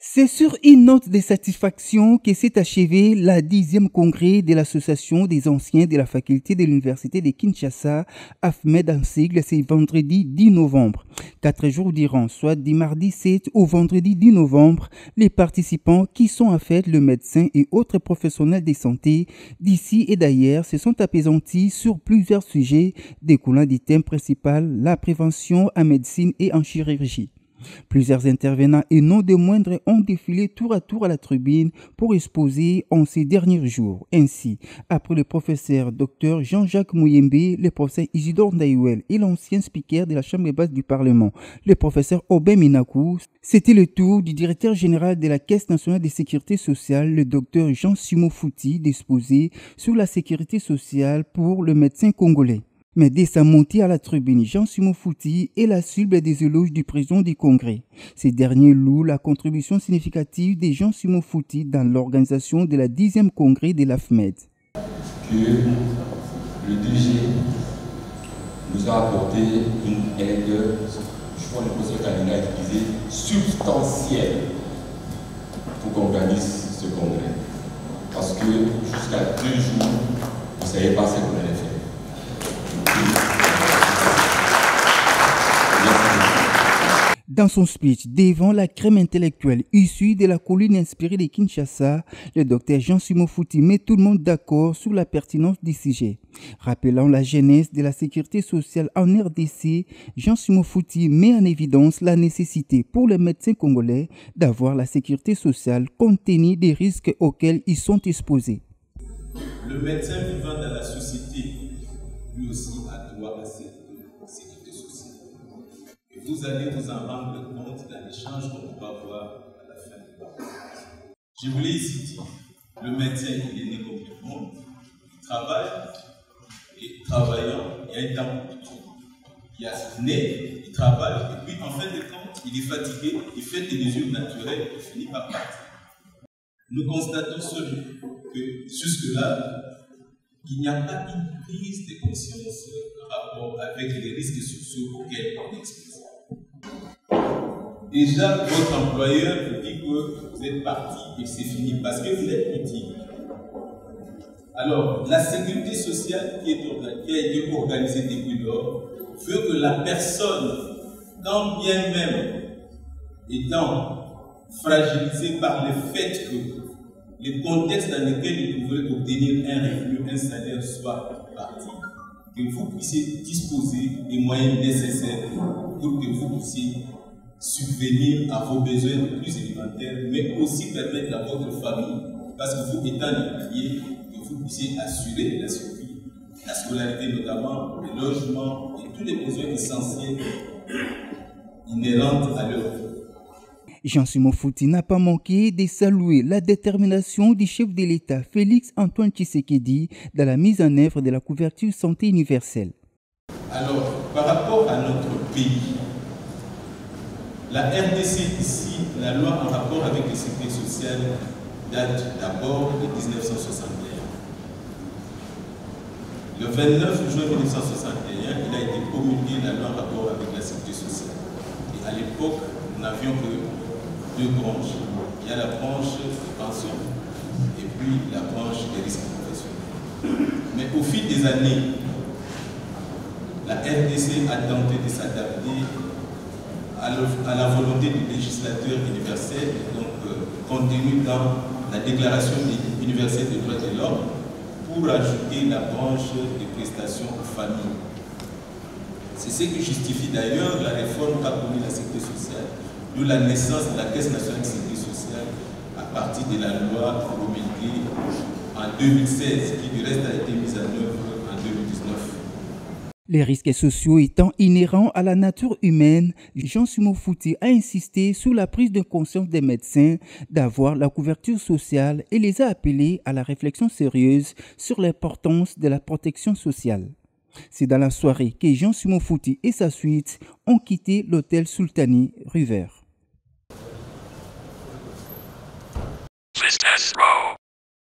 C'est sur une note de satisfaction que s'est achevé la 10e congrès de l'Association des anciens de la faculté de l'Université de Kinshasa, AFMED en sigle, c'est vendredi 10 novembre. 4 jours durant, soit du mardi 7 au vendredi 10 novembre, les participants qui sont en fait le médecin et autres professionnels de santé d'ici et d'ailleurs se sont apaisantis sur plusieurs sujets découlant du thème principal, la prévention en médecine et en chirurgie. Plusieurs intervenants et non des moindres ont défilé tour à tour à la tribune pour exposer en ces derniers jours. Ainsi, après le professeur Dr Jean-Jacques Mouyembe, le professeur Isidore Ndaïwel et l'ancien speaker de la Chambre basse du Parlement, le professeur Aubin Minakou, c'était le tour du directeur général de la Caisse nationale de sécurité sociale, le Dr Jean-Simon Fouti, d'exposer sur la sécurité sociale pour le médecin congolais. Mais dès sa montée à la tribune, Jean-Simon Fouti est la cible des éloges du président du Congrès. Ces derniers louent la contribution significative de Jean-Simon Fouti dans l'organisation de la 10e congrès de l'AFMED. Que le DG nous a apporté une aide, je crois que le professeur Kalina a utilisé, substantielle pour qu'on organise ce congrès. Parce que jusqu'à 2 jours, vous ne savez pas ce qu'on allait faire. Dans son speech devant la crème intellectuelle issue de la colline inspirée de Kinshasa, le docteur Jean-Simon Fouti met tout le monde d'accord sur la pertinence du sujet. Rappelant la genèse de la sécurité sociale en RDC, Jean-Simon Fouti met en évidence la nécessité pour les médecins congolais d'avoir la sécurité sociale compte tenu des risques auxquels ils sont exposés. Le médecin vivant dans la société, lui aussi, a droit à cette sécurité sociale. Et vous allez vous en rendre compte dans l'échange qu'on va avoir à la fin du parcours. Je voulais ici dire, le médecin, il est né comme tout le monde, il travaille, et travaillant, il y a un temps pour tout. Il est né, il travaille, et puis en fin de compte, il est fatigué, il fait des mesures naturelles, il finit par partir. Nous constatons seulement que jusque-là, il n'y a pas une prise de conscience en rapport avec les risques sociaux auxquels on est exposé. Déjà, votre employeur vous dit que vous êtes parti et que c'est fini parce que vous êtes utile. Alors, la sécurité sociale qui a été organisée depuis lors veut que la personne, quand bien même étant fragilisée par le fait que le contexte dans lequel vous pouvez obtenir un revenu, un salaire soit parti, que vous puissiez disposer des moyens nécessaires pour que vous puissiez subvenir à vos besoins les plus élémentaires, mais aussi permettre à votre famille, parce que vous étant les piliers, que vous puissiez assurer la survie, la scolarité notamment, le logement et tous les besoins essentiels inhérents à leur vie. Jean-Simon Fouti n'a pas manqué de saluer la détermination du chef de l'État Félix Antoine Tshisekedi dans la mise en œuvre de la couverture santé universelle. Alors, par rapport à notre pays, la RDC ici, la loi en rapport avec la sécurité sociale date d'abord de 1961. Le 29 juin 1961, il a été promulgué la loi en rapport avec la sécurité sociale. Et à l'époque, nous n'avions que 2 branches. Il y a la branche de pension et puis la branche des risques professionnels. Mais au fil des années, la RDC a tenté de s'adapter à la volonté du législateur universel, donc contenu dans la Déclaration universelle des droits de l'homme, pour ajouter la branche des prestations aux familles. C'est ce qui justifie d'ailleurs la réforme qu'a connue la sécurité sociale, d'où la naissance de la Caisse nationale de sécurité sociale à partir de la loi promulguée en 2016, qui du reste a été mise en œuvre en 2019. Les risques sociaux étant inhérents à la nature humaine, Jean-Simon Fouti a insisté sur la prise de conscience des médecins d'avoir la couverture sociale et les a appelés à la réflexion sérieuse sur l'importance de la protection sociale. C'est dans la soirée que Jean-Simon Fouti et sa suite ont quitté l'hôtel Sultani River.